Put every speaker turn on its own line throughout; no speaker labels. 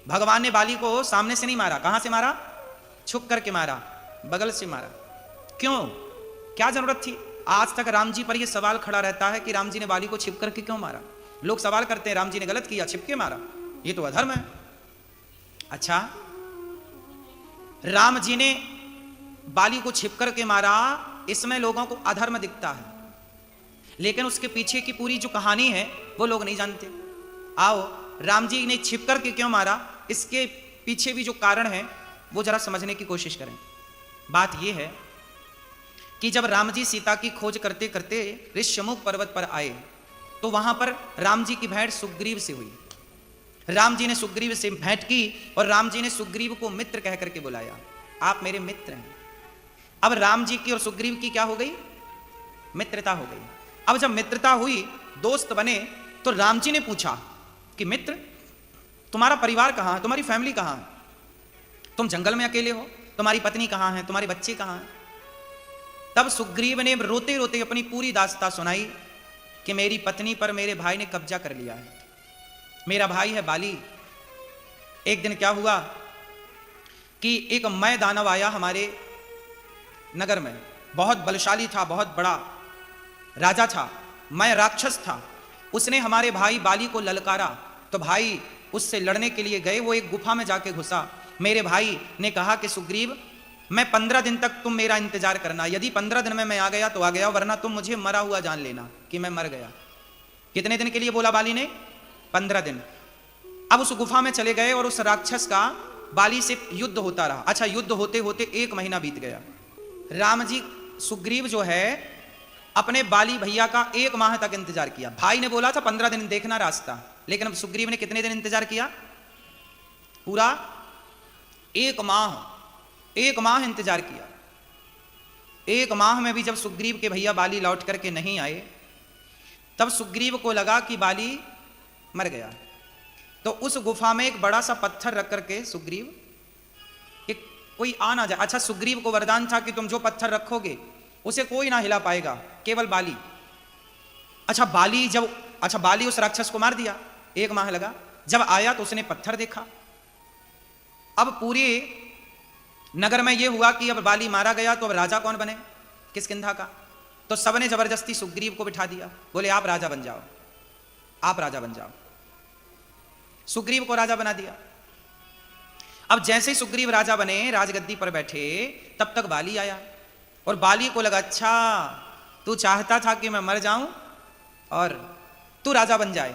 भगवान ने बाली को सामने से नहीं मारा, कहां से मारा? छुप करके मारा, बगल से मारा। क्यों? क्या जरूरत थी? आज तक राम जी पर यह सवाल खड़ा रहता है कि राम जी ने बाली को छिप करके क्यों मारा। लोग सवाल करते हैं राम जी ने गलत किया, छिप के मारा, ये तो अधर्म है। अच्छा, राम जी ने बाली को छिप करके मारा, इसमें लोगों को अधर्म दिखता है, लेकिन उसके पीछे की पूरी जो कहानी है वो लोग नहीं जानते। आओ, राम जी ने छिप करके क्यों मारा, इसके पीछे भी जो कारण है वो जरा समझने की कोशिश करें। बात यह है कि जब राम जी सीता की खोज करते करते ऋष्यमुख पर्वत पर आए तो वहां पर राम जी की भेंट सुग्रीव से हुई। राम जी ने सुग्रीव से भेंट की और राम जी ने सुग्रीव को मित्र कह करके बुलाया, आप मेरे मित्र हैं। अब राम जी की और सुग्रीव की क्या हो गई? मित्रता हो गई। अब जब मित्रता हुई, दोस्त बने, तो राम जी ने पूछा कि मित्र, तुम्हारा परिवार कहां है, तुम्हारी फैमिली कहां है? तुम जंगल में अकेले हो, तुम्हारी पत्नी कहां है, तुम्हारे बच्चे कहां हैं? तब सुग्रीव ने रोते रोते अपनी पूरी दास्तां सुनाई कि मेरी पत्नी पर मेरे भाई ने कब्जा कर लिया है, मेरा भाई है बाली। एक दिन क्या हुआ कि एक मय दानव आया हमारे नगर में, बहुत बलशाली था, बहुत बड़ा राजा था, मय राक्षस था। उसने हमारे भाई बाली को ललकारा तो भाई उससे लड़ने के लिए गए, वो एक गुफा में जाके घुसा। मेरे भाई ने कहा कि सुग्रीव, मैं 15 दिन तक तुम मेरा इंतजार करना, यदि 15 दिन में मैं आ गया तो आ गया, वरना तुम मुझे मरा हुआ जान लेना कि मैं मर गया। कितने दिन के लिए बोला बाली ने? 15 दिन। अब उस गुफा में चले गए और उस राक्षस का बाली से युद्ध होता रहा। अच्छा, युद्ध होते होते 1 महीना बीत गया। राम जी, सुग्रीव जो है अपने बाली भैया का 1 माह तक इंतजार किया। भाई ने बोला था 15 दिन देखना रास्ता, लेकिन अब सुग्रीव ने कितने दिन इंतजार किया? पूरा 1 माह। 1 माह इंतजार किया। 1 माह में भी जब सुग्रीव के भैया बाली लौट करके नहीं आए, तब सुग्रीव को लगा कि बाली मर गया। तो उस गुफा में एक बड़ा सा पत्थर रख करके सुग्रीव, कि कोई आ ना जाए। अच्छा, सुग्रीव को वरदान था कि तुम जो पत्थर रखोगे उसे कोई ना हिला पाएगा, केवल बाली। अच्छा, बाली उस राक्षस को मार दिया। 1 माह लगा। जब आया तो उसने पत्थर देखा। अब पूरे नगर में यह हुआ कि अब बाली मारा गया तो अब राजा कौन बने, किष्किंधा का? तो सबने जबरदस्ती सुग्रीव को बिठा दिया, बोले आप राजा बन जाओ, आप राजा बन जाओ। सुग्रीव को राजा बना दिया। अब जैसे सुग्रीव राजा बने, राजगद्दी पर बैठे, तब तक बाली आया और बाली को लगा, अच्छा तू चाहता था कि मैं मर जाऊं और तू राजा बन जाए।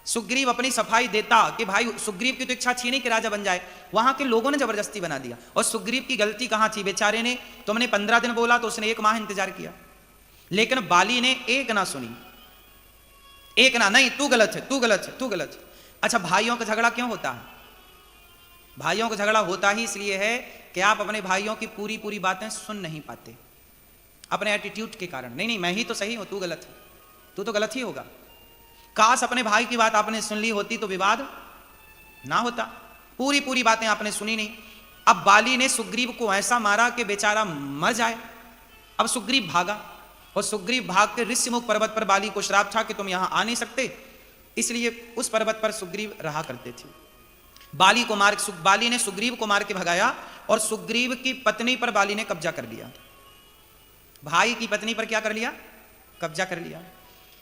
सुग्रीव अपनी सफाई देता कि भाई, सुग्रीव की तो इच्छा थी नहीं कि राजा बन जाए, वहां के लोगों ने जबरदस्ती बना दिया। और सुग्रीव की गलती कहां थी? बेचारे ने, तुमने 15 दिन बोला तो उसने 1 माह इंतजार किया, लेकिन बाली ने एक ना सुनी, एक ना, नहीं तू गलत है, तू गलत है, तू गलत है। अच्छा, भाइयों का झगड़ा क्यों होता है? भाइयों का झगड़ा होता ही इसलिए है कि आप अपने भाइयों की पूरी पूरी बातें सुन नहीं पाते, अपने एटीट्यूड के कारण। नहीं मैं ही तो सही हूं, तू गलत है, तू तो गलत ही होगा। काश अपने भाई की बात आपने सुन ली होती तो विवाद ना होता। पूरी पूरी बातें आपने सुनी नहीं। अब बाली ने सुग्रीव को ऐसा मारा कि बेचारा मर जाए। अब सुग्रीव भागा और सुग्रीव भाग के ऋष्यमुख पर्वत पर, बाली को श्राप था कि तुम यहां आ नहीं सकते, इसलिए उस पर्वत पर सुग्रीव रहा करते थे। बाली ने सुग्रीव को मार के भगाया और सुग्रीव की पत्नी पर बाली ने कब्जा कर लिया। भाई की पत्नी पर क्या कर लिया? कब्जा कर लिया।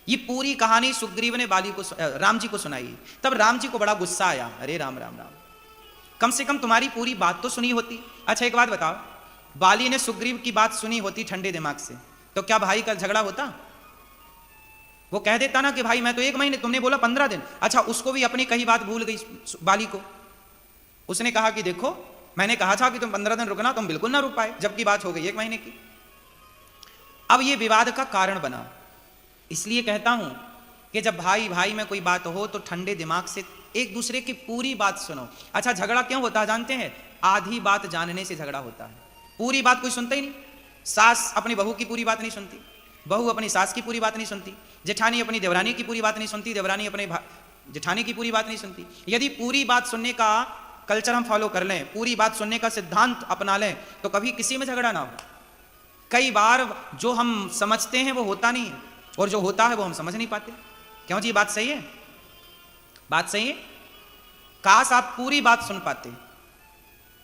ये पूरी कहानी सुग्रीव ने राम जी को सुनाई। तब राम जी को बड़ा गुस्सा आया, अरे राम राम राम, कम से कम तुम्हारी पूरी बात तो सुनी होती। अच्छा एक बात बताओ, बाली ने सुग्रीव की बात सुनी होती ठंडे दिमाग से, तो क्या भाई का झगड़ा होता? वो कह देता ना कि भाई मैं तो 1 महीने, तुमने बोला 15 दिन। अच्छा, उसको भी अपनी कही बात भूल गई बाली को। उसने कहा कि देखो, मैंने कहा था कि तुम 15 दिन रुकना, तुम बिल्कुल ना रुक पाए, जबकि बात हो गई 1 महीने की। अब ये विवाद का कारण बना। इसलिए कहता हूं कि जब भाई भाई में कोई बात हो तो ठंडे दिमाग से एक दूसरे की पूरी बात सुनो। अच्छा, झगड़ा क्यों होता है जानते हैं? आधी बात जानने से झगड़ा होता है, पूरी बात कोई सुनता ही नहीं। सास अपनी बहू की पूरी बात नहीं सुनती, बहू अपनी सास की पूरी बात नहीं सुनती, जेठानी अपनी देवरानी की पूरी बात नहीं सुनती, देवरानी अपने जेठानी की पूरी बात नहीं सुनती। यदि पूरी बात सुनने का कल्चर हम फॉलो कर लें, पूरी बात सुनने का सिद्धांत अपना लें, तो कभी किसी में झगड़ा ना हो। कई बार जो हम समझते हैं वो होता नहीं है, और जो होता है वो हम समझ नहीं पाते। क्यों जी? बात सही है, बात सही है। काश आप पूरी बात सुन पाते,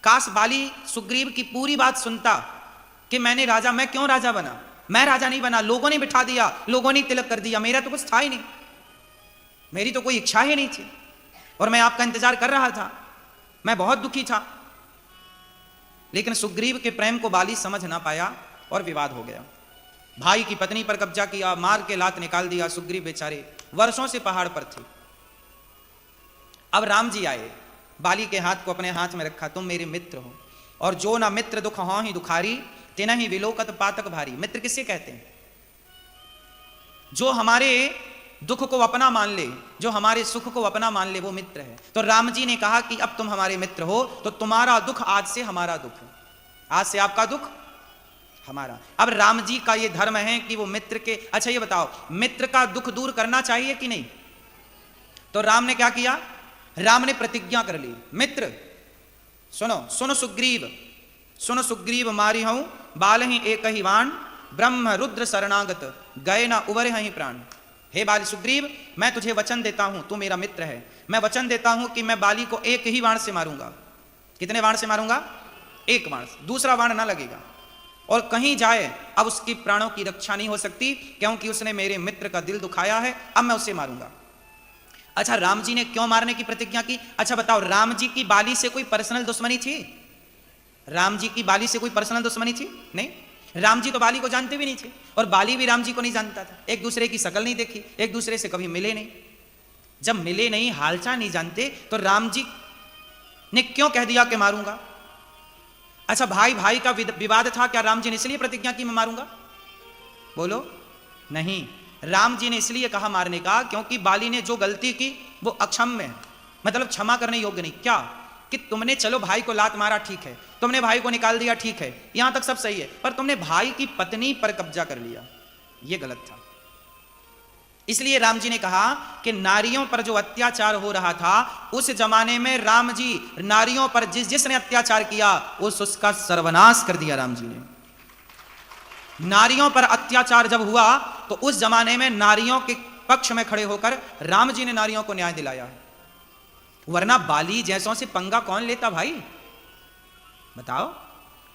काश बाली सुग्रीव की पूरी बात सुनता कि मैं क्यों राजा बना, मैं राजा नहीं बना, लोगों ने बिठा दिया, लोगों ने तिलक कर दिया, मेरा तो कुछ था ही नहीं, मेरी तो कोई इच्छा ही नहीं थी, और मैं आपका इंतजार कर रहा था, मैं बहुत दुखी था। लेकिन सुग्रीव के प्रेम को बाली समझ ना पाया और विवाद हो गया। भाई की पत्नी पर कब्जा किया, मार के लात निकाल दिया। सुग्रीव बेचारे वर्षों से पहाड़ पर थे। अब राम जी आए, बाली के हाथ को अपने हाथ में रखा, तुम मेरे मित्र हो, और जो ना मित्र दुख हो ही दुखारी, तेना ही विलोकत पातक भारी। मित्र किससे कहते हैं? जो हमारे दुख को अपना मान ले, जो हमारे सुख को अपना मान ले, वो मित्र है। तो राम जी ने कहा कि अब तुम हमारे मित्र हो, तो तुम्हारा दुख आज से हमारा दुख है, आज से आपका दुख हमारा। अब राम जी का ये धर्म है कि वो मित्र के, अच्छा ये बताओ, मित्र का दुख दूर करना चाहिए कि नहीं? तो राम ने क्या किया? राम ने प्रतिज्ञा कर ली, मित्र सुनो सुग्रीव, सुनो सुग्रीव मारी हूं बाल ही एक ही वाण, ब्रह्म रुद्र शरणागत गए ना उबरे ही प्राण। हे बाली सुग्रीव, मैं तुझे वचन देता हूं, तू मेरा मित्र है, मैं वचन देता हूं कि मैं बाली को एक ही बाण से मारूंगा। कितने बाण से मारूंगा? एक बाण से, दूसरा बाण ना लगेगा, और कहीं जाए अब उसकी प्राणों की रक्षा नहीं हो सकती, क्योंकि उसने मेरे मित्र का दिल दुखाया है, अब मैं उसे मारूंगा। अच्छा, राम जी ने क्यों मारने की प्रतिज्ञा की? अच्छा बताओ, राम जी की बाली से कोई पर्सनल दुश्मनी थी? राम जी की बाली से कोई पर्सनल दुश्मनी थी? नहीं। राम जी तो बाली को जानते भी नहीं थे, और बाली भी राम जी को नहीं जानता था, एक दूसरे की शकल नहीं देखी, एक दूसरे से कभी मिले नहीं। जब मिले नहीं, हालचाल नहीं जानते, तो राम जी ने क्यों कह दिया कि मारूंगा? अच्छा, भाई भाई का विवाद था, क्या राम जी ने इसलिए प्रतिज्ञा की मैं मारूंगा? बोलो। नहीं, राम जी ने इसलिए कहा मारने का, क्योंकि बाली ने जो गलती की वो अक्षम्य है, मतलब क्षमा करने योग्य नहीं। क्या कि तुमने चलो भाई को लात मारा, ठीक है, तुमने भाई को निकाल दिया, ठीक है, यहां तक सब सही है, पर तुमने भाई की पत्नी पर कब्जा कर लिया, यह गलत था। इसलिए राम जी ने कहा कि नारियों पर जो अत्याचार हो रहा था, उस जमाने में राम जी नारियों पर जिसने अत्याचार किया उसका सर्वनाश कर दिया राम जी ने। नारियों पर अत्याचार जब हुआ तो उस जमाने में नारियों के पक्ष में खड़े होकर राम जी ने नारियों को न्याय दिलाया है, वरना बाली जैसों से पंगा कौन लेता भाई? बताओ।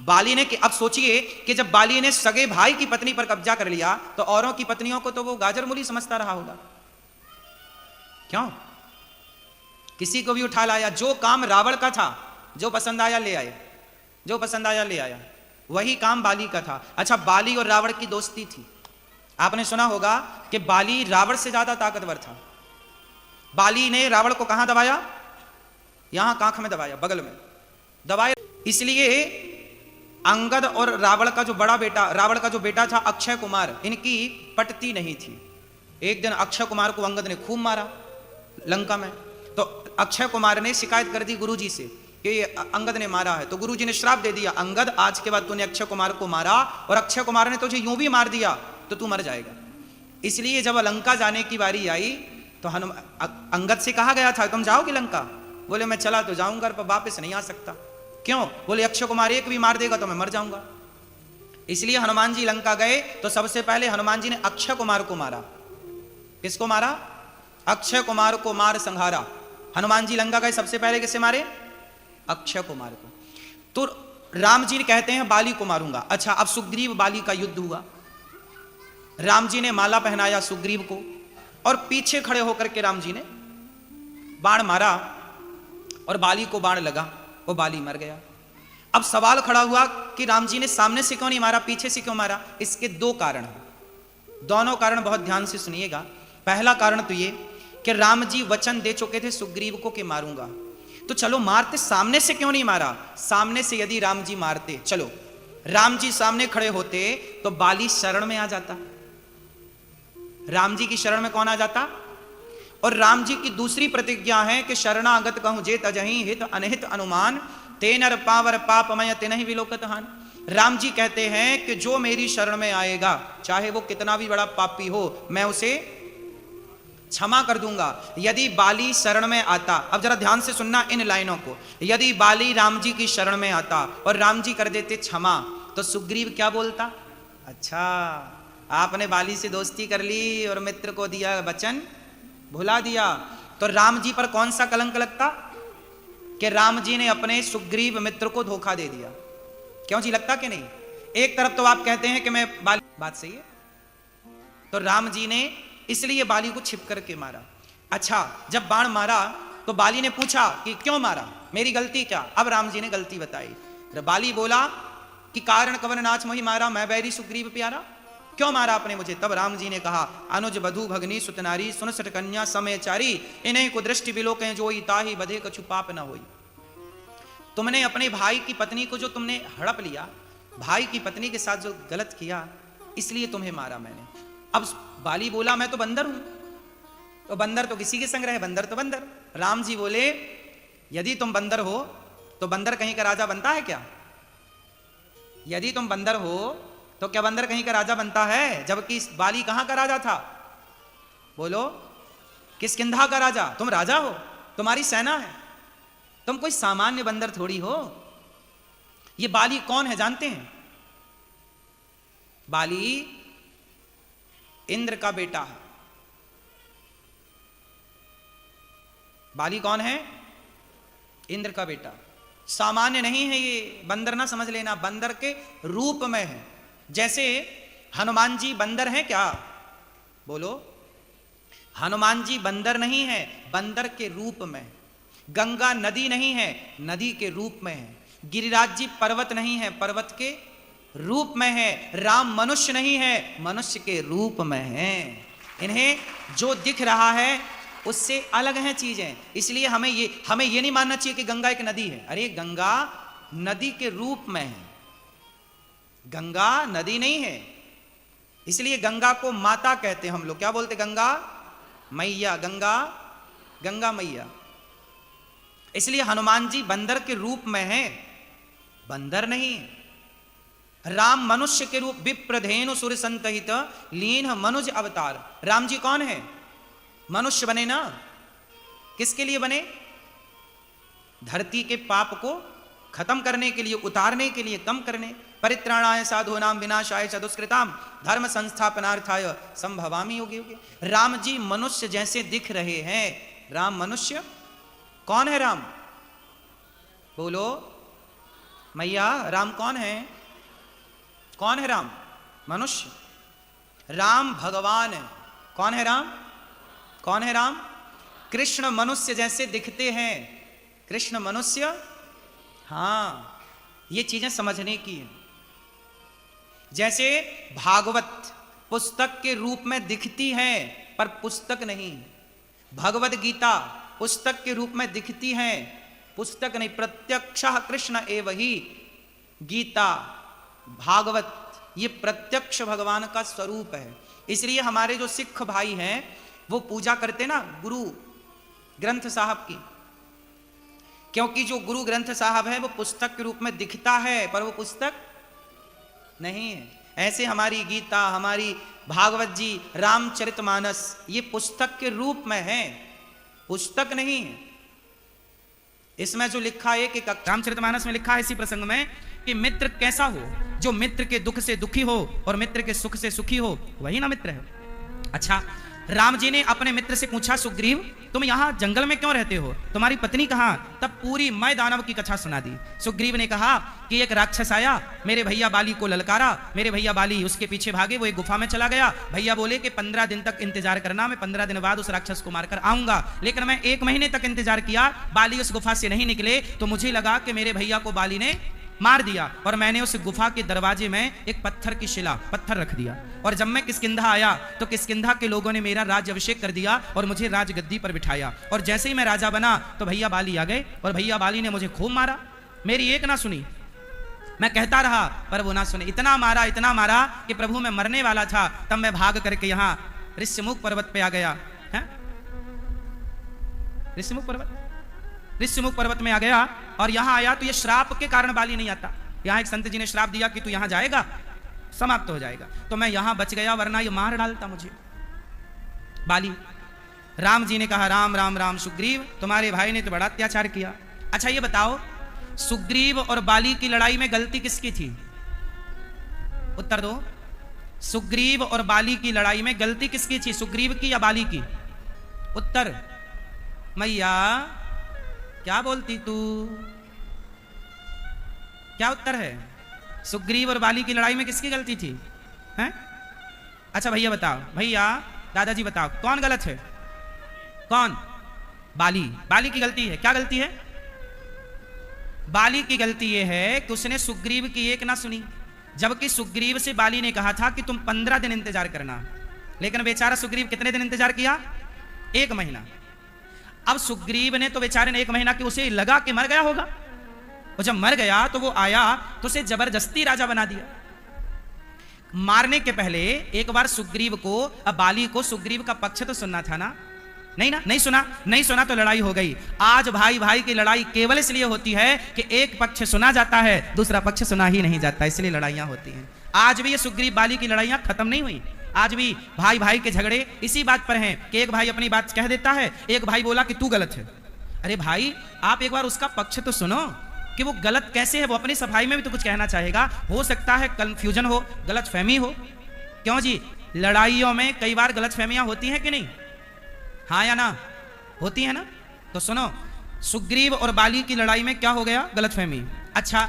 बाली ने, कि अब सोचिए कि जब बाली ने सगे भाई की पत्नी पर कब्जा कर लिया, तो औरों की पत्नियों को तो वो गाजर मूली समझता रहा होगा। क्यों? किसी को भी उठा लाया, जो काम रावण का था, जो पसंद आया ले आए, जो पसंद आया ले आया, वही काम बाली का था। अच्छा, बाली और रावण की दोस्ती थी। आपने सुना होगा कि बाली रावण से ज्यादा ताकतवर था। बाली ने रावण को कहां दबाया? यहां कांख में दबाया, बगल में दबाया। इसलिए अंगद और रावण का जो बेटा था अक्षय कुमार, इनकी पटती नहीं थी। एक दिन अक्षय कुमार को अंगद ने खूब मारा लंका में, तो अक्षय कुमार ने शिकायत कर दी गुरुजी से कि अंगद ने मारा है। तो गुरुजी ने श्राप दे दिया, अंगद आज के बाद तूने अक्षय कुमार को मारा और अक्षय कुमार ने तुझे यूं भी मार दिया तो तू मर जाएगा। इसलिए जब लंका जाने की बारी आई तो अंगद से कहा गया था तुम जाओगे लंका? बोले मैं चला तो जाऊंगा पर वापस नहीं आ सकता। क्यों? बोले अक्षय कुमार एक भी मार देगा तो मैं मर जाऊंगा। इसलिए हनुमान जी लंका गए तो सबसे पहले हनुमान जी ने अक्षय कुमार को मारा। किसको मारा? अक्षय कुमार को मार संहारा। हनुमान जी लंका गए, सबसे पहले किसे मारे? अक्षय कुमार को। तो राम जी ने कहते हैं बाली को मारूंगा। अच्छा, अब सुग्रीव बाली का युद्ध हुआ, राम जी ने माला पहनाया सुग्रीव को और पीछे खड़े होकर के राम जी ने बाण मारा और बाली को बाण लगा, वो बाली मर गया। अब सवाल खड़ा हुआ कि राम जी ने सामने से क्यों नहीं मारा, पीछे से क्यों मारा? इसके दो कारण हैं, दोनों कारण बहुत ध्यान से सुनिएगा। पहला कारण तो ये कि राम जी वचन दे चुके थे सुग्रीव को कि मारूंगा, तो चलो मारते, सामने से क्यों नहीं मारा? सामने से यदि राम जी मारते, चलो राम जी सामने खड़े होते तो बाली शरण में आ जाता। राम जी की शरण में कौन आ जाता? और राम जी की दूसरी प्रतिज्ञा है कि शरणागत कहूं जे तजहि हित अनहित अनुमान, ते नर पावर पापमय तिनहि विलोकत हान। राम जी कहते हैं कि जो मेरी शरण में आएगा, चाहे वो कितना भी बड़ा पापी हो, मैं उसे क्षमा कर दूंगा। यदि बाली शरण में आता, अब जरा ध्यान से सुनना इन लाइनों को, यदि बाली राम जी की शरण में आता और राम जी कर देते क्षमा, तो सुग्रीव क्या बोलता? अच्छा, आपने बाली से दोस्ती कर ली और मित्र को दिया वचन, भुला दिया, तो राम जी पर कौन सा कलंक लगता? कि राम जी ने अपने सुग्रीव मित्र को धोखा दे दिया। क्यों जी, लगता कि नहीं? एक तरफ तो आप कहते हैं कि मैं बाली, बात सही है, तो राम जी ने इसलिए बाली को छिप करके मारा। अच्छा, जब बाण मारा तो बाली ने पूछा कि क्यों मारा, मेरी गलती क्या? अब राम जी ने गलती बताई। बाली बोला कि कारण कवन नाच मोहि मारा, मैं बैरी सुग्रीव प्यारा, क्यों मारा आपने मुझे? तब राम जी ने कहा, अनुज बधु भगनी सुतनारी सुन सट कन्या समयचारी, इन्हें को दृष्टि बिलोकें जोई, ताहि बधे कछु पाप न होई। तुमने अपने भाई की पत्नी को जो तुमने हड़प लिया, भाई की पत्नी के साथ जो गलत किया, इसलिए तुम्हें मारा मैंने। अब बाली बोला मैं तो बंदर हूं, तो बंदर तो किसी के संग रहे, बंदर तो बंदर। राम जी बोले यदि तुम बंदर हो तो बंदर कहीं का राजा बनता है क्या? यदि तुम बंदर हो तो क्या बंदर कहीं का राजा बनता है? जबकि बाली कहां का राजा था? बोलो, किष्किंधा का राजा। तुम राजा हो, तुम्हारी सेना है, तुम कोई सामान्य बंदर थोड़ी हो। ये बाली कौन है जानते हैं? बाली इंद्र का बेटा है। बाली कौन है? इंद्र का बेटा। सामान्य नहीं है ये, बंदर ना समझ लेना, बंदर के रूप में है। जैसे हनुमान जी बंदर हैं क्या? बोलो, हनुमान जी बंदर नहीं है, बंदर के रूप में। गंगा नदी नहीं है, नदी के रूप में है। गिरिराज जी पर्वत नहीं है, पर्वत के रूप में है। राम मनुष्य नहीं है, मनुष्य के रूप में है। इन्हें जो दिख रहा है उससे अलग हैं चीजें। इसलिए हमें ये नहीं मानना चाहिए कि गंगा एक नदी है। अरे गंगा नदी के रूप में है, गंगा नदी नहीं है। इसलिए गंगा को माता कहते हैं हम लोग। क्या बोलते? गंगा मैया, गंगा गंगा मैया। इसलिए हनुमान जी बंदर के रूप में हैं, बंदर नहीं। राम मनुष्य के रूप, विप्रधेनु सुर संतहित लीन मनुज अवतार। राम जी कौन है? मनुष्य बने ना। किसके लिए बने? धरती के पाप को खत्म करने के लिए, उतारने के लिए, कम करने। परित्राणाय साधूनां विनाशाय च दुष्कृतां धर्म संस्थापनार्थाय संभवामि युगे युगे। राम जी मनुष्य जैसे दिख रहे हैं। राम मनुष्य। कौन है राम? बोलो मैया, राम कौन है? कौन है राम? मनुष्य। राम भगवान है। कौन है राम? कौन है राम? कृष्ण मनुष्य जैसे दिखते हैं। कृष्ण मनुष्य, हां, ये चीजें समझने की है। जैसे भागवत पुस्तक के रूप में दिखती है पर पुस्तक नहीं। भगवद गीता पुस्तक के रूप में दिखती है, पुस्तक नहीं। प्रत्यक्षः कृष्ण एव ही। गीता भागवत ये प्रत्यक्ष भगवान का स्वरूप है। इसलिए हमारे जो सिख भाई हैं वो पूजा करते ना गुरु ग्रंथ साहब की, क्योंकि जो गुरु ग्रंथ साहब है वो पुस्तक के रूप में दिखता है पर वो पुस्तक नहीं है। ऐसे हमारी गीता, हमारी भागवत जी, रामचरितमानस ये पुस्तक के रूप में है, पुस्तक नहीं है। इसमें जो लिखा है कि रामचरितमानस में लिखा है इसी प्रसंग में कि मित्र कैसा हो? जो मित्र के दुख से दुखी हो और मित्र के सुख से सुखी हो, वही ना मित्र है। अच्छा, राम जी ने अपने मित्र से पूछा, सुग्रीव तुम यहाँ जंगल में क्यों रहते हो? तुम्हारी पत्नी कहाँ? तब पूरी मैं दानव की कथा सुना दी। सुग्रीव ने कहा कि एक राक्षस आया, मेरे भैया बाली को ललकारा, मेरे भैया बाली उसके पीछे भागे, वो एक गुफा में चला गया। भैया बोले कि 15 दिन तक इंतजार करना, मैं 15 दिन बाद उस राक्षस को मारकर आऊंगा। लेकिन मैं 1 महीने तक इंतजार किया, बाली उस गुफा से नहीं निकले, तो मुझे लगा कि मेरे भैया को बाली ने मार दिया और मैंने उस गुफा के दरवाजे में एक पत्थर की शिला, पत्थर रख दिया। और जब मैं किष्किंधा आया तो किष्किंधा के लोगों ने मेरा राज अभिषेक कर दिया और मुझे राजगद्दी पर बिठाया। और जैसे ही मैं राजा बना तो भैया बाली आ गए और भैया बाली ने मुझे खूब मारा। मेरी एक ना सुनी, मैं कहता रहा पर वो ना सुने। इतना मारा कि प्रभु मैं मरने वाला था। तब मैं भाग करके यहाँ ऋष्यमुख पर्वत पे आ गया। ऋष्यमुख पर्वत में आ गया और यहां आया तो ये श्राप के कारण बाली नहीं आता। यहां एक संत जी ने श्राप दिया कि तू यहां जाएगा समाप्त हो जाएगा, तो मैं यहां बच गया, वरना ये मार डालता मुझे बाली। राम जी ने कहा, राम राम राम सुग्रीव, तुम्हारे भाई ने तो बड़ा अत्याचार किया। अच्छा ये बताओ, सुग्रीव और बाली की लड़ाई में गलती किसकी थी? उत्तर दो। सुग्रीव और बाली की लड़ाई में गलती किसकी थी, सुग्रीव की या बाली की? उत्तर। मैया क्या बोलती तू? क्या उत्तर है? सुग्रीव और बाली की लड़ाई में किसकी गलती थी? हैं? अच्छा भैया बताओ, भैया दादाजी बताओ, कौन गलत है? कौन? बाली। बाली की गलती है। क्या गलती है? बाली की गलती यह है कि उसने सुग्रीव की एक ना सुनी, जबकि सुग्रीव से बाली ने कहा था कि तुम 15 दिन इंतजार करना, लेकिन बेचारा सुग्रीव कितने दिन इंतजार किया? 1 महीना। अब सुग्रीव ने तो बेचारे ने 1 महीना कि उसे लगा कि मर गया होगा, और जब मर गया तो वो आया तो उसे जबरदस्ती राजा बना दिया। मारने के पहले एक बार सुग्रीव को, बाली को सुग्रीव का पक्ष तो सुनना था ना? नहीं ना? नहीं सुना तो लड़ाई हो गई। आज भाई भाई की लड़ाई केवल इसलिए होती है कि एक पक्ष सुना जाता है, दूसरा पक्ष सुना ही नहीं जाता, इसलिए लड़ाइयां होती हैं। आज भी ये सुग्रीव बाली की लड़ाइयां खत्म नहीं हुई। आज भी भाई भाई के झगड़े इसी बात पर हैं कि एक भाई अपनी बात कह देता है, एक भाई बोला कि तू गलत है। अरे भाई, आप एक बार उसका पक्ष तो सुनो कि वो गलत कैसे है। वो अपनी सफाई में भी तो कुछ कहना चाहेगा। हो सकता है कंफ्यूजन हो, गलतफहमी हो। क्यों जी? लड़ाइयों में कई बार गलतफहमियां होती हैं कि नहीं? हाँ या ना? होती है ना? तो सुनो, सुग्रीव और बाली की लड़ाई में क्या हो गया? गलतफहमी। अच्छा,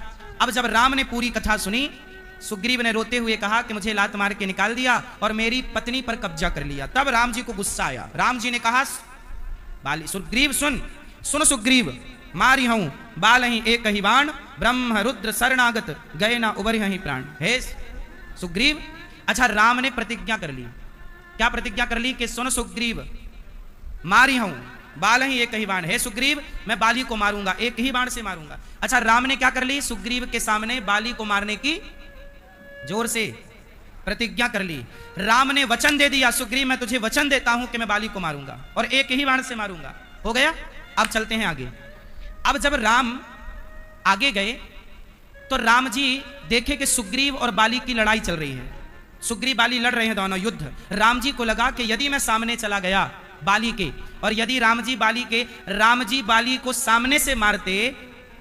अब जब राम ने पूरी कथा सुनी, सुग्रीव ने रोते हुए कहा कि मुझे लात मार के निकाल दिया और मेरी पत्नी पर कब्जा कर लिया। तब राम जी को गुस्सा आया। राम जी ने कहा, बाली सुग्रीव सुन सुग्रीव, मारी हूं बाल ही एक ही बाण, ब्रह्म रुद्र शरणागत गए ना उबर ही प्राण। हे सुग्रीव। अच्छा, राम ने प्रतिज्ञा कर ली। क्या प्रतिज्ञा कर ली? कि सुन सुग्रीव, मारी हूं बाल ही एक ही बाण। हे सुग्रीव, मैं बाली को मारूंगा, एक ही बाण से मारूंगा। अच्छा, राम ने क्या कर ली? सुग्रीव के सामने बाली को मारने की जोर से प्रतिज्ञा कर ली। राम ने वचन दे दिया, सुग्रीव मैं तुझे वचन देता हूं कि मैं बाली को मारूंगा और एक ही बाण से मारूंगा। हो गया? अब चलते हैं आगे। अब जब राम आगे गए तो राम जी देखे कि सुग्रीव और बाली की लड़ाई चल रही है। सुग्रीव बाली लड़ रहे हैं दोनों युद्ध। राम जी को लगा कि यदि मैं सामने चला गया बाली के, और यदि राम जी बाली को सामने से मारते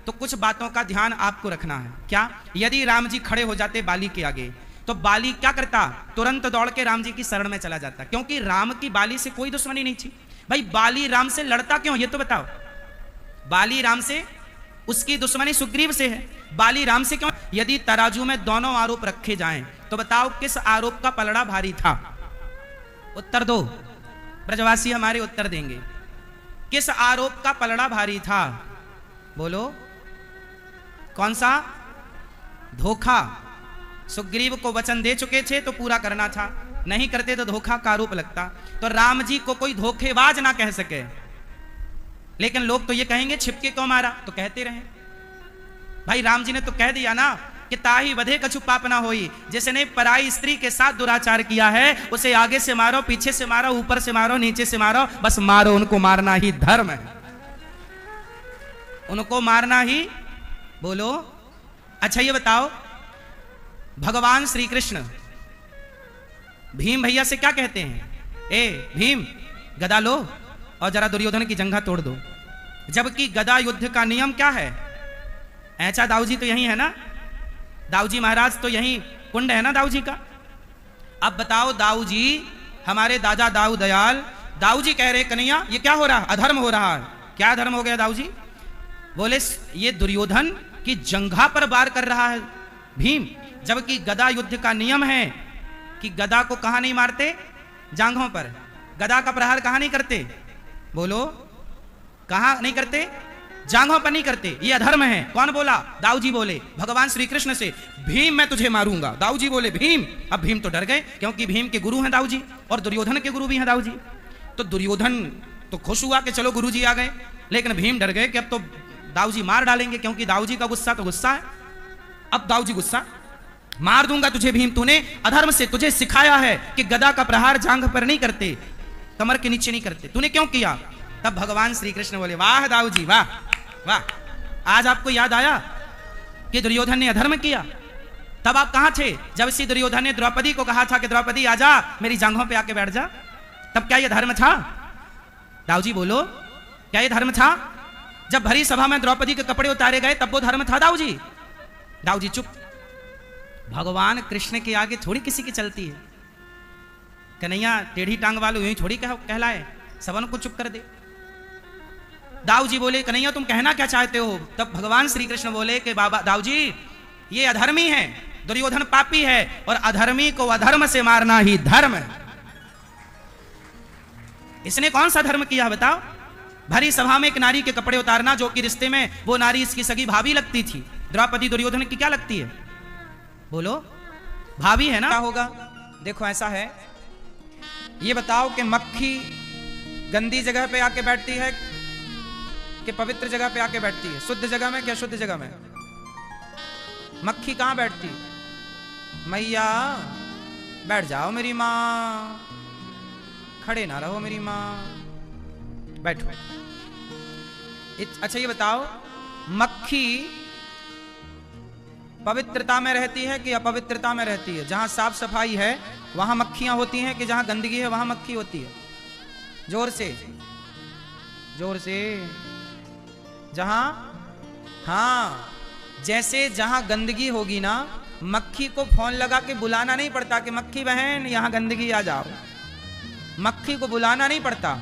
तो कुछ बातों का ध्यान आपको रखना है। क्या? यदि राम जी खड़े हो जाते बाली के आगे तो बाली क्या करता? तुरंत दौड़ के राम जी की शरण में चला जाता, क्योंकि राम की बाली से कोई दुश्मनी नहीं थी। भाई, बाली राम से लड़ता क्यों, ये तो बताओ। बाली राम से, उसकी दुश्मनी सुग्रीव से है, बाली राम से क्यों? यदि तराजू में दोनों आरोप रखे जाएं तो बताओ किस आरोप का पलड़ा भारी था? उत्तर दो, ब्रजवासी हमारे उत्तर देंगे। किस आरोप का पलड़ा भारी था? बोलो, कौन सा? धोखा। सुग्रीव को वचन दे चुके थे तो पूरा करना था, नहीं करते तो धोखा का आरोप लगता। तो राम जी को कोई धोखेबाज ना कह सके, लेकिन लोग तो ये कहेंगे छिपके क्यों मारा? तो कहते रहे। भाई, राम जी ने तो कह दिया ना कि ताही वधे कछु पाप ना होई। जिसने पराई स्त्री के साथ दुराचार किया है उसे आगे से मारो, पीछे से मारो, ऊपर से मारो, नीचे से मारो, बस मारो। उनको मारना ही धर्म है, उनको मारना ही। बोलो। अच्छा, ये बताओ, भगवान श्री कृष्ण भीम भैया से क्या कहते हैं? ए भीम, गदा लो और जरा दुर्योधन की जंघा तोड़ दो। जबकि गदा युद्ध का नियम क्या है? ऐसा दाऊ जी तो यही है ना? दाऊ जी महाराज तो यही कुंड है ना दाऊ जी का। अब बताओ, दाऊ जी हमारे दादा दाऊ दयाल, दाऊ जी कह रहे कन्हैया ये क्या हो रहा? अधर्म हो रहा है। क्या अधर्म हो गया दाऊ जी? बोले ये दुर्योधन की जंघा पर वार कर रहा है भीम, जबकि गदा युद्ध का नियम है कि गदा को कहां नहीं मारते? जांघों पर। गदा का प्रहार कहां नहीं करते? बोलो, कहां नहीं करते? जांघों पर नहीं करते। ये अधर्म है। कौन बोला? दाऊ जी बोले भगवान श्री कृष्ण से, भीम मैं तुझे मारूंगा। दाऊ जी बोले भीम। अब भीम तो डर गए, क्योंकि भीम के गुरु हैं दाऊ जी और दुर्योधन के गुरु भी हैं दाऊ जी। तो दुर्योधन तो खुश हुआ कि चलो गुरु जी आ गए, लेकिन भीम डर गए कि अब तो दाऊ जी मार डालेंगे, क्योंकि दाऊ जी का गुस्सा तो गुस्सा है। अब दाऊ जी गुस्सा, मार दूंगा तुझे भीम, तूने अधर्म से, तुझे सिखाया है कि गदा का प्रहार जांघ पर नहीं करते, कमर के नीचे नहीं करते, तूने क्यों किया? तब भगवान श्री कृष्ण बोले वाह दाऊ जी वाह वाह, आज आपको याद आया कि दुर्योधन ने अधर्म किया। तब आप कहां थे जब इसी दुर्योधन ने द्रौपदी को कहा था कि द्रौपदी आजा मेरी जांघों पे आके बैठ जा? तब क्या यह धर्म था? दाऊ जी बोलो, क्या यह धर्म था? जब भरी सभा में द्रौपदी के कपड़े उतारे गए तब वो धर्म था दाऊ जी? दाऊ जी चुप। भगवान कृष्ण के आगे थोड़ी किसी की चलती है। कन्हैया टेढ़ी टांग वालों यूं थोड़ी कहलाए, सबन को चुप कर दे। दाऊ जी बोले कन्हैया तुम कहना क्या चाहते हो? तब भगवान श्री कृष्ण बोले कि बाबा दाऊ जी ये अधर्मी है, दुर्योधन पापी है और अधर्मी को अधर्म से मारना ही धर्म है। इसने कौन सा धर्म किया बताओ? भरी सभा में एक नारी के कपड़े उतारना, जो कि रिश्ते में वो नारी इसकी सगी भाभी लगती थी। द्रौपदी दुर्योधन की क्या लगती है? बोलो, भाभी है ना। क्या होगा? देखो ऐसा है, ये बताओ कि मक्खी गंदी जगह पे आके बैठती है कि पवित्र जगह पे आके बैठती है? शुद्ध जगह में क्या शुद्ध जगह में? मक्खी कहां बैठती? मैया बैठ जाओ मेरी मां, खड़े ना रहो मेरी मां, बैठो। अच्छा ये बताओ, मक्खी पवित्रता में रहती है कि अपवित्रता में रहती है? जहां साफ सफाई है वहां मक्खियां होती हैं कि जहां गंदगी है वहां मक्खी होती है? जोर से, जोर से। जहां, हाँ, जैसे जहां गंदगी होगी ना, मक्खी को फोन लगा के बुलाना नहीं पड़ता कि मक्खी बहन यहां गंदगी आ जाओ। मक्खी को बुलाना नहीं पड़ता।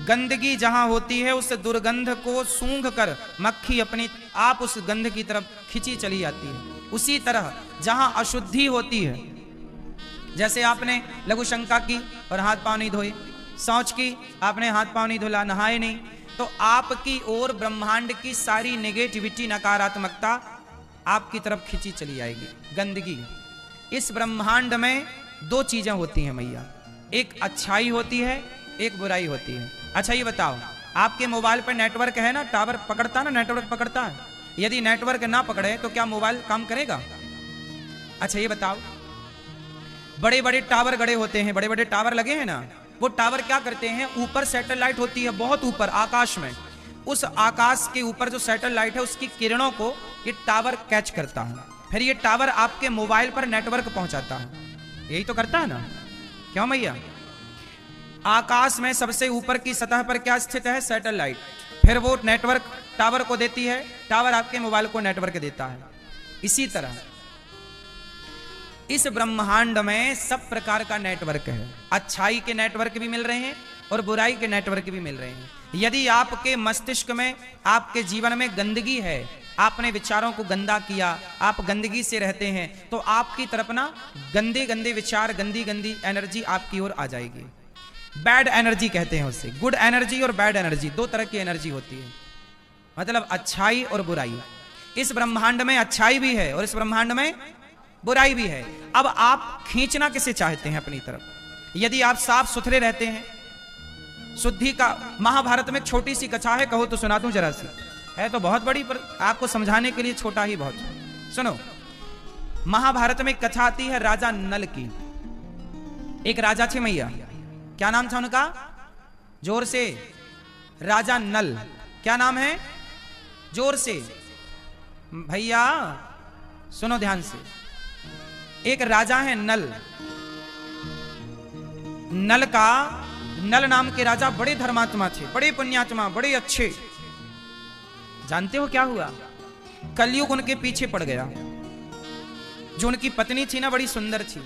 गंदगी जहां होती है उस दुर्गंध को सूंघ कर मक्खी अपनी आप उस गंध की तरफ खिंची चली जाती है। उसी तरह जहां अशुद्धि होती है, जैसे आपने लघु शंका की और हाथ पांव नहीं धोए, शौच की आपने हाथ पांव नहीं धुला, नहाए नहीं, तो आपकी ओर ब्रह्मांड की सारी नेगेटिविटी, नकारात्मकता आपकी तरफ खिंची चली आएगी। गंदगी। इस ब्रह्मांड में दो चीजें होती हैं मैया, एक अच्छाई होती है, एक बुराई होती है। अच्छा ये बताओ, आपके मोबाइल पर नेटवर्क है ना, टावर पकड़ता ना, नेटवर्क पकड़ता है। यदि नेटवर्क ना पकड़े तो क्या मोबाइल काम करेगा? अच्छा ये बताओ, बड़े बड़े टावर गड़े होते हैं, बड़े बड़े टावर लगे हैं ना, वो टावर क्या करते हैं, ऊपर सैटेलाइट होती है बहुत ऊपर आकाश में, उस आकाश के ऊपर जो सैटेलाइट है उसकी किरणों को ये टावर कैच करता है, फिर ये टावर आपके मोबाइल पर नेटवर्क पहुंचाता है। यही तो करता है ना, क्यों मैया? आकाश में सबसे ऊपर की सतह पर क्या स्थित है? सैटेलाइट, फिर वो नेटवर्क टावर को देती है, टावर आपके मोबाइल को नेटवर्क देता है। इसी तरह इस ब्रह्मांड में सब प्रकार का नेटवर्क है, अच्छाई के नेटवर्क भी मिल रहे हैं और बुराई के नेटवर्क भी मिल रहे हैं। यदि आपके मस्तिष्क में, आपके जीवन में गंदगी है, आपने विचारों को गंदा किया, आप गंदगी से रहते हैं, तो आपकी तरफ ना गंदे गंदे विचार, गंदी गंदी एनर्जी आपकी ओर आ जाएगी। बैड एनर्जी कहते हैं उससे। गुड एनर्जी और बैड एनर्जी, दो तरह की एनर्जी होती है, मतलब अच्छाई और बुराई। इस ब्रह्मांड में अच्छाई भी है और इस ब्रह्मांड में बुराई भी है। अब आप खींचना किसे चाहते हैं अपनी तरफ? यदि आप साफ सुथरे रहते हैं, शुद्धि का, महाभारत में छोटी सी कथा है, कहो तो सुना दूं जरा सी, है तो बहुत बड़ी पर आपको समझाने के लिए छोटा ही बहुत। सुनो, महाभारत में कथा आती है राजा नल की। एक राजा थे मैया, क्या नाम था उनका? जोर से, राजा नल। क्या नाम है? जोर से भैया सुनो ध्यान से। एक राजा है नल। नल नाम के राजा बड़े धर्मात्मा थे, बड़े पुण्यात्मा, बड़े अच्छे। जानते हो क्या हुआ? कलयुग उनके पीछे पड़ गया। जो उनकी पत्नी थी ना, बड़ी सुंदर थी।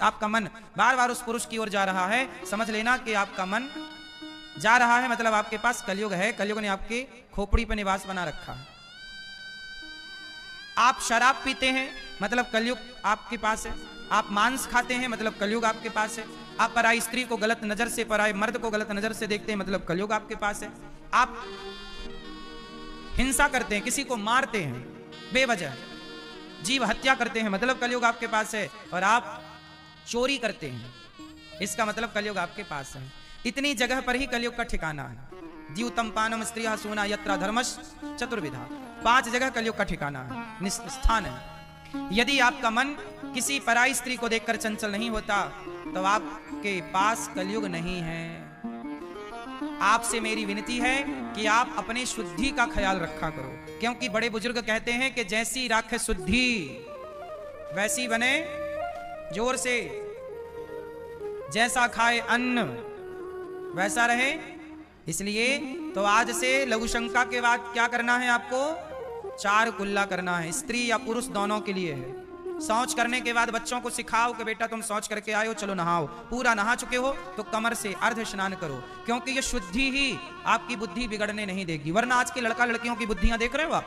आपका मन बार बार उस पुरुष की ओर जा रहा है, समझ लेना कि आपका मन जा रहा है, मतलब आपके पास कलयुग है। कलयुग ने आपके खोपड़ी पर निवास बना रखा है। आप शराब पीते हैं, मतलब कलयुग आपके पास है। आप मांस खाते हैं, मतलब कलयुग आपके पास है। आप पराई स्त्री को गलत नजर से, पराई मर्द को गलत नजर से देखते हैं, मतलब कलयुग आपके पास है। आप हिंसा करते हैं, किसी को मारते हैं बेवजह, जीव हत्या करते हैं, मतलब कलयुग आपके पास है। और आप चोरी करते हैं, इसका मतलब कलयुग आपके पास है। इतनी जगह पर ही कलयुग का ठिकाना है। द्यूतम पानम स्त्रिया सूना यत्र धर्मश चतुर्विधा, 5 जगह कलयुग का ठिकाना है, स्थान है। यदि आपका मन किसी पराई स्त्री को देखकर चंचल नहीं होता तो आपके पास कलयुग नहीं है। आपसे मेरी विनती है कि आप अपने शुद्धि का ख्याल रखा करो, क्योंकि बड़े बुजुर्ग कहते हैं कि जैसी राखे शुद्धि वैसी बने, जोर से, जैसा खाए अन्न वैसा रहे। इसलिए तो आज से लघु शंका के बाद क्या करना है आपको? 4 कुल्ला करना है। स्त्री या पुरुष दोनों के लिए है। शौच करने के बाद बच्चों को सिखाओ कि बेटा तुम शौच करके आए हो, चलो नहाओ। पूरा नहा चुके हो तो कमर से अर्ध स्नान करो, क्योंकि ये शुद्धि ही आपकी बुद्धि बिगड़ने नहीं देगी। वरना आज के लड़का लड़कियों की बुद्धियां देख रहे हो आप,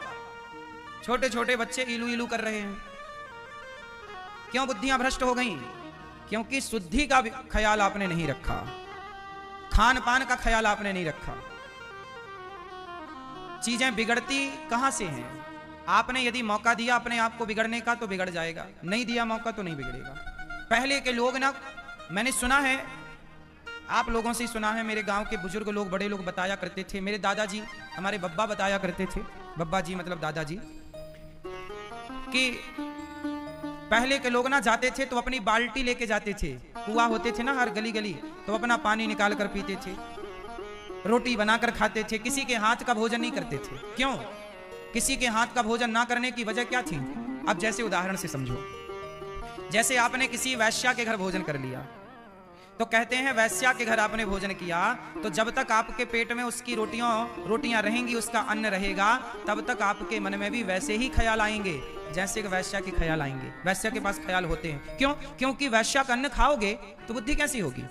छोटे छोटे बच्चे इलू इलू कर रहे हैं। क्यों बुद्धियां भ्रष्ट हो गई? क्योंकि शुद्धि का ख्याल आपने नहीं रखा, खान पान का ख्याल आपने नहीं रखा। चीजें बिगड़ती कहां से हैं? आपने यदि मौका दिया अपने आप को बिगड़ने का तो बिगड़ जाएगा, नहीं दिया मौका तो नहीं बिगड़ेगा। पहले के लोग ना, मैंने सुना है, आप लोगों से सुना है, मेरे गांव के बुजुर्ग लोग, बड़े लोग बताया करते थे, मेरे दादाजी, हमारे बब्बा बताया करते थे, बब्बा जी मतलब दादाजी, कि पहले के लोग ना जाते थे तो अपनी बाल्टी लेके जाते थे। कुआं होते थे ना हर गली गली, तो अपना पानी निकाल कर पीते थे, रोटी बनाकर खाते थे, किसी के हाथ का भोजन नहीं करते थे। क्यों? किसी के हाथ का भोजन ना करने की वजह क्या थी? अब जैसे उदाहरण से समझो, जैसे आपने किसी वैश्या के घर भोजन कर लिया, तो कहते हैं वैश्या के घर आपने भोजन किया तो जब तक आपके पेट में उसकी रोटियां रहेंगी, उसका अन्न रहेगा, तब तक आपके मन में भी वैसे ही ख्याल आएंगे जैसे कि वैश्या के ख्याल आएंगे। वैश्या के पास ख्याल होते हैं। क्यों? क्योंकि वैश्या का अन्न खाओगे तो बुद्धि कैसी होगी?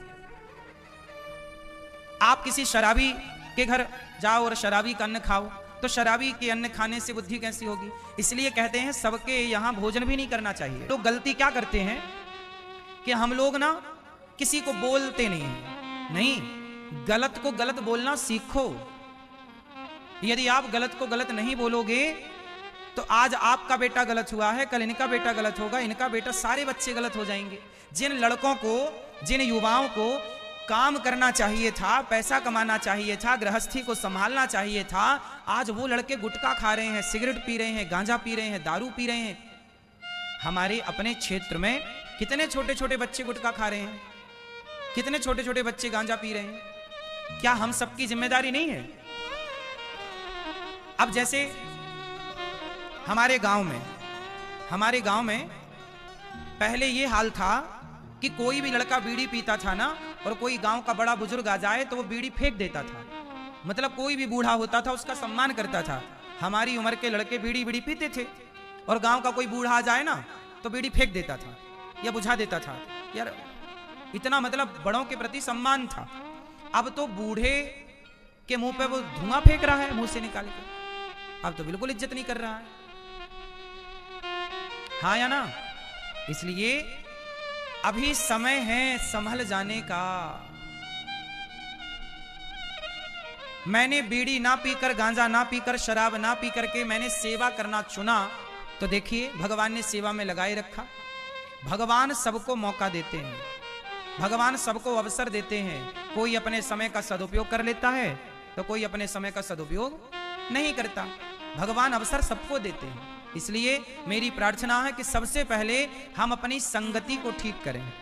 आप किसी शराबी के घर जाओ और शराबी का अन्न खाओ तो शराबी के अन्न खाने से बुद्धि कैसी होगी? इसलिए कहते हैं सबके यहां भोजन भी नहीं करना चाहिए। तो गलती क्या करते हैं कि हम लोग ना किसी को बोलते नहीं, गलत को गलत बोलना सीखो। यदि आप गलत को गलत नहीं बोलोगे तो आज आपका बेटा गलत हुआ है, कल इनका बेटा गलत होगा, इनका बेटा, सारे बच्चे गलत हो जाएंगे। जिन लड़कों को, जिन युवाओं को काम करना चाहिए था, पैसा कमाना चाहिए था, गृहस्थी को संभालना चाहिए था, आज वो लड़के गुटखा खा रहे हैं, सिगरेट पी रहे हैं, गांजा पी रहे हैं, दारू पी रहे हैं। हमारे अपने क्षेत्र में कितने छोटे छोटे बच्चे गुटखा खा रहे हैं, कितने छोटे छोटे बच्चे गांजा पी रहे हैं। क्या हम सबकी जिम्मेदारी नहीं है? अब जैसे हमारे गांव में पहले ये हाल था कि कोई भी लड़का बीड़ी पीता था ना, और कोई गांव का बड़ा बुजुर्ग आ जाए तो वो बीड़ी फेंक देता था। मतलब कोई भी बूढ़ा होता था उसका सम्मान करता था। हमारी उम्र के लड़के बीड़ी बीड़ी पीते थे और गांव का कोई बूढ़ा आ जाए ना तो बीड़ी फेंक देता था या बुझा देता था। यार इतना मतलब बड़ों के प्रति सम्मान था। अब तो बूढ़े के मुंह पे वो धुआं फेंक रहा है मुंह से निकाल कर, अब तो बिल्कुल इज्जत नहीं कर रहा है। हाँ या ना? इसलिए अभी समय है संभल जाने का। मैंने बीड़ी ना पीकर, गांजा ना पीकर, शराब ना पी करके मैंने सेवा करना चुना, तो देखिए भगवान ने सेवा में लगाए रखा। भगवान सबको मौका देते हैं, भगवान सबको अवसर देते हैं। कोई अपने समय का सदुपयोग कर लेता है तो कोई अपने समय का सदुपयोग नहीं करता। भगवान अवसर सबको देते हैं। इसलिए मेरी प्रार्थना है कि सबसे पहले हम अपनी संगति को ठीक करें।